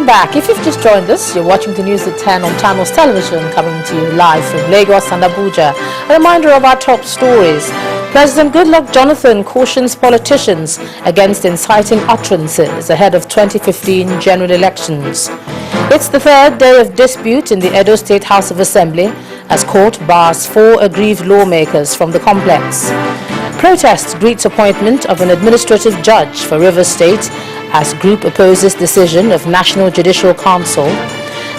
back. If you've just joined us, you're watching the news at 10 on Channels Television, coming to you live from Lagos and Abuja. A reminder of our top stories. President Goodluck Jonathan cautions politicians against inciting utterances ahead of 2015 general elections. It's the third day of dispute in the Edo State House of Assembly as court bars 4 aggrieved lawmakers from the complex. Protest greets appointment of an administrative judge for Rivers State as group opposes decision of National Judicial Council.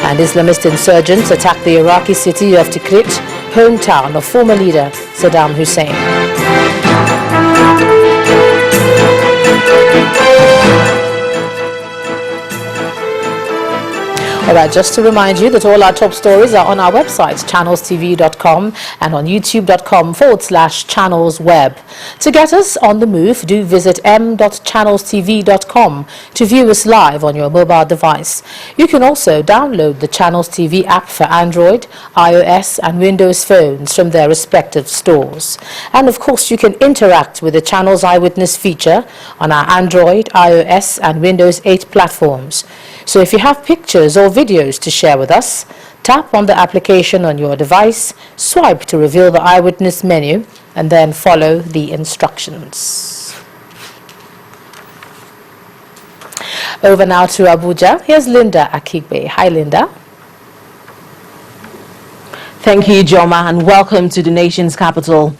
And Islamist insurgents attack the Iraqi city of Tikrit, hometown of former leader Saddam Hussein. Alright, just to remind you that all our top stories are on our website, ChannelsTV.com, and on YouTube.com/channelsweb. To get us on the move, do visit m.channelstv.com to view us live on your mobile device. You can also download the Channels TV app for Android, iOS, and Windows phones from their respective stores. And of course, you can interact with the Channels Eyewitness feature on our Android, iOS, and Windows 8 platforms. So if you have pictures or videos to share with us, tap on the application on your device, swipe to reveal the Eyewitness menu, and then follow the instructions. Over now to Abuja. Here's Linda Akigbe. Hi, Linda. Thank you, Joma, and welcome to the nation's capital.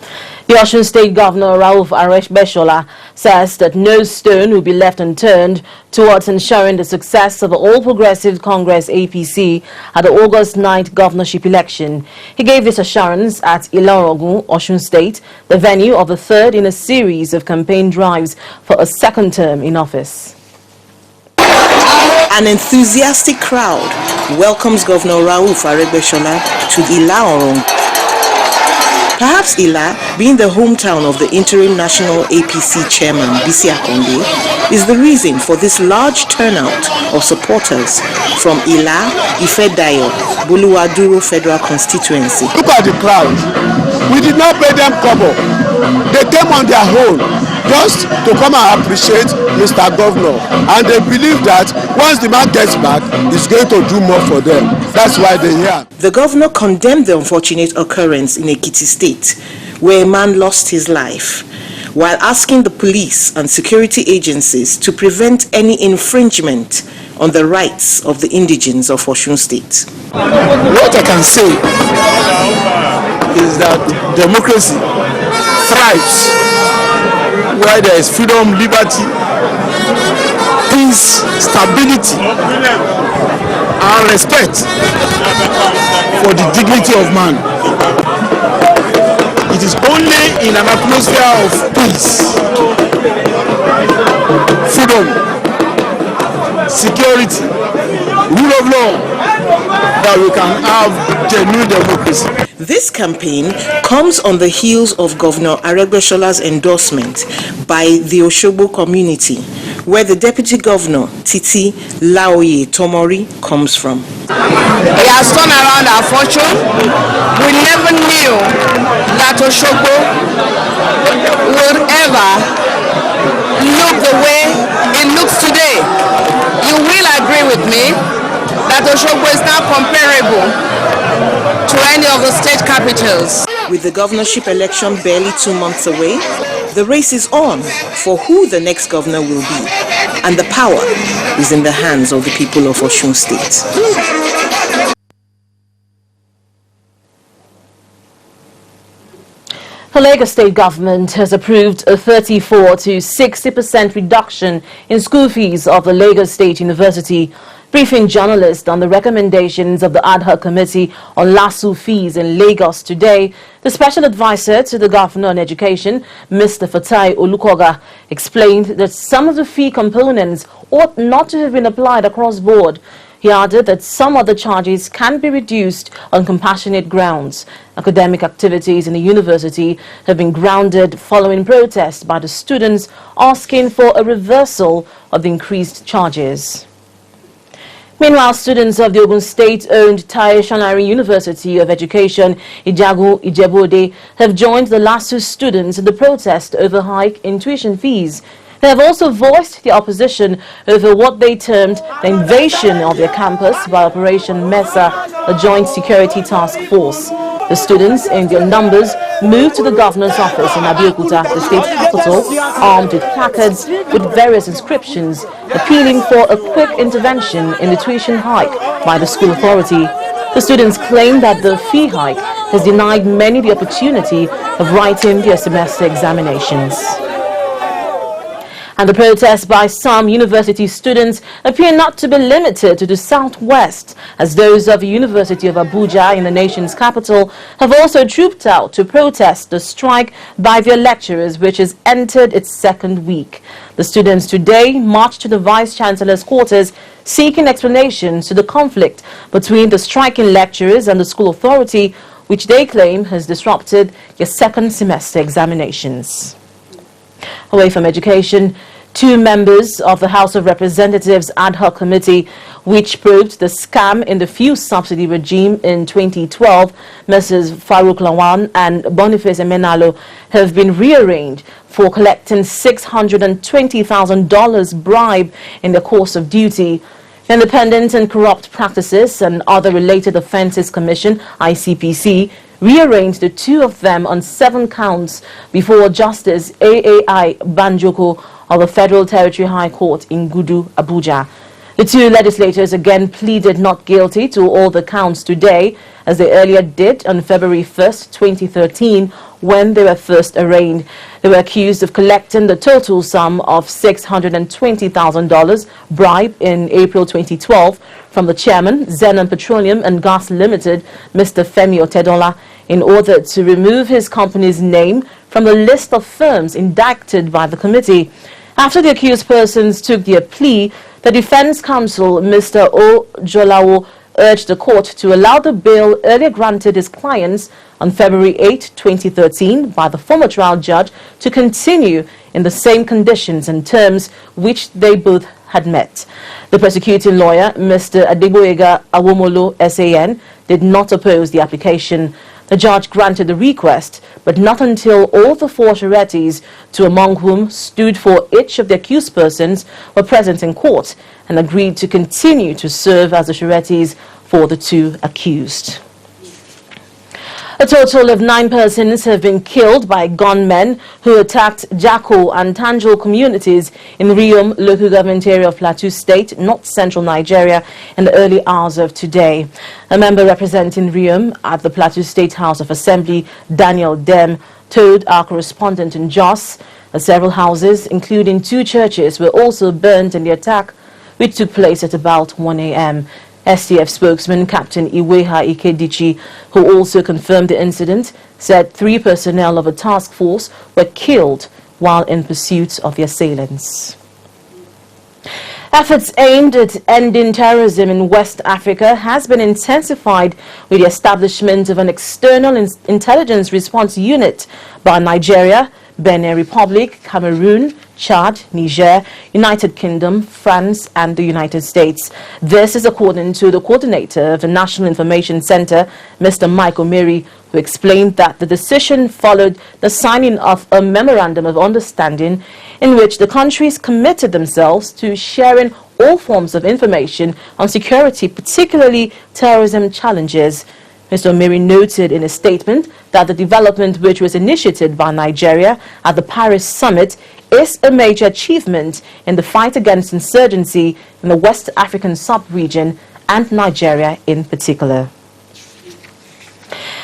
The Osun State Governor Rauf Aregbesola says that no stone will be left unturned towards ensuring the success of the All Progressive Congress APC at the August 9th governorship election. He gave this assurance at Ilorin, Osun State, the venue of the third in a series of campaign drives for a second term in office. An enthusiastic crowd welcomes Governor Rauf Aregbesola to Ilorin. Perhaps Ila, being the hometown of the interim national APC chairman Bisi Akonde, is the reason for this large turnout of supporters from Ila, Ifedayo, Buluwaduro Federal Constituency. Look at the crowd. We did not pay them kobo. They came on their own just to come and appreciate Mr. Governor, and they believe that once the man gets back, he's going to do more for them. That's why they're here. The governor condemned the unfortunate occurrence in Ekiti State, where a man lost his life, while asking the police and security agencies to prevent any infringement on the rights of the indigents of Osun State. What I can say is that democracy thrives where there is freedom, liberty, peace, stability, and respect for the dignity of man. It is only in an atmosphere of peace, freedom, security, rule of law that we can have genuine democracy. This campaign comes on the heels of Governor Aregbesola's endorsement by the Osogbo community, where the Deputy Governor, Titi Laoye Tomori, comes from. He has turned around our fortune. We never knew that Osogbo would ever look the way it looks today. You will agree with me that Osogbo is now comparable to any of the state capitals. With the governorship election barely 2 months away, the race is on for who the next governor will be, and the power is in the hands of the people of Osun State. The Lagos State government has approved a 34 to 60% reduction in school fees of the Lagos State University. Briefing journalists on the recommendations of the ad hoc committee on LASU fees in Lagos today, the special advisor to the governor on education, Mr. Fatai Olukoga, explained that some of the fee components ought not to have been applied across board. He added that some other charges can be reduced on compassionate grounds. Academic activities in the university have been grounded following protests by the students asking for a reversal of the increased charges. Meanwhile, students of the Ogun State-owned Taishanari University of Education, Ijebode, have joined the LASU students in the protest over hike in tuition fees. They have also voiced their opposition over what they termed the invasion of their campus by Operation Mesa, a joint security task force. The students, in their numbers, moved to the governor's office in Abeokuta, the state capital, armed with placards with various inscriptions appealing for a quick intervention in the tuition hike by the school authority. The students claim that the fee hike has denied many the opportunity of writing their semester examinations. And the protests by some university students appear not to be limited to the southwest, as those of the University of Abuja in the nation's capital have also trooped out to protest the strike by their lecturers, which has entered its second week. The students today marched to the Vice-Chancellor's quarters seeking explanations to the conflict between the striking lecturers and the school authority, which they claim has disrupted their second semester examinations. Away from education, two members of the House of Representatives ad hoc committee, which probed the scam in the fuel subsidy regime in 2012, Messrs. Farouk Lawan and Boniface Emenalo, have been rearranged for collecting $620,000 bribe in the course of duty. The Independent and Corrupt Practices and Other Related Offences Commission, ICPC, rearranged the two of them on 7 counts before Justice AAI Banjoko of the Federal Territory High Court in Gudu, Abuja. The two legislators again pleaded not guilty to all the counts today, as they earlier did on February 1st, 2013, when they were first arraigned. They were accused of collecting the total sum of $620,000 bribe in April 2012 from the chairman, Zenon Petroleum and Gas Limited, Mr. Femi Otedola, in order to remove his company's name from the list of firms indicted by the committee. After the accused persons took their plea, the defense counsel, Mr. O. Jolawo, urged the court to allow the bail earlier granted his clients on February 8, 2013 by the former trial judge to continue in the same conditions and terms which they both had met. The prosecuting lawyer, Mr. Adegboyega Awomolo, SAN, did not oppose the application. The judge granted the request, but not until all the 4 sureties, 2 among whom stood for each of the accused persons, were present in court and agreed to continue to serve as the sureties for the 2 accused. A total of 9 persons have been killed by gunmen who attacked Jako and Tanjil communities in Riom, local government area of Plateau State, north central Nigeria, in the early hours of today. A member representing Riom at the Plateau State House of Assembly, Daniel Dem, told our correspondent in Jos that several houses, including 2 churches, were also burnt in the attack, which took place at about 1 a.m. STF spokesman Captain Iweha Ikedichi, who also confirmed the incident, said 3 personnel of a task force were killed while in pursuit of the assailants. Efforts aimed at ending terrorism in West Africa has been intensified with the establishment of an external intelligence response unit by Nigeria, Benin Republic, Cameroon, Chad, Niger, United Kingdom, France and the United States. This is according to the coordinator of the National Information Center, Mr. Michael Mary, who explained that the decision followed the signing of a memorandum of understanding in which the countries committed themselves to sharing all forms of information on security, particularly terrorism challenges. Mr. Omiri noted in a statement that the development which was initiated by Nigeria at the Paris summit is a major achievement in the fight against insurgency in the West African sub-region and Nigeria in particular.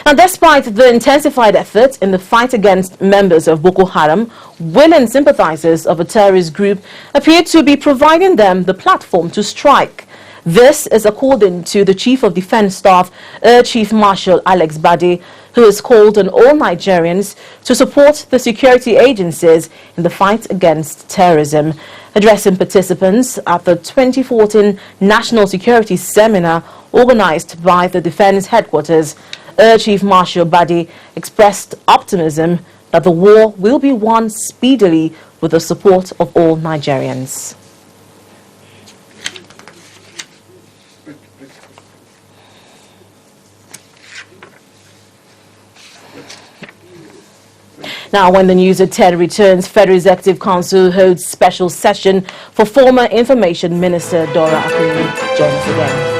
And despite the intensified efforts in the fight against members of Boko Haram, willing sympathizers of a terrorist group appear to be providing them the platform to strike. This is according to the Chief of Defense Staff, Air Chief Marshal Alex Bade, who has called on all Nigerians to support the security agencies in the fight against terrorism. Addressing participants at the 2014 National Security Seminar organized by the Defense Headquarters, Air Chief Marshal Bade expressed optimism that the war will be won speedily with the support of all Nigerians. Now, when the news at 10 returns, Federal Executive Council holds special session for former Information Minister Dora Akuni. Join us again.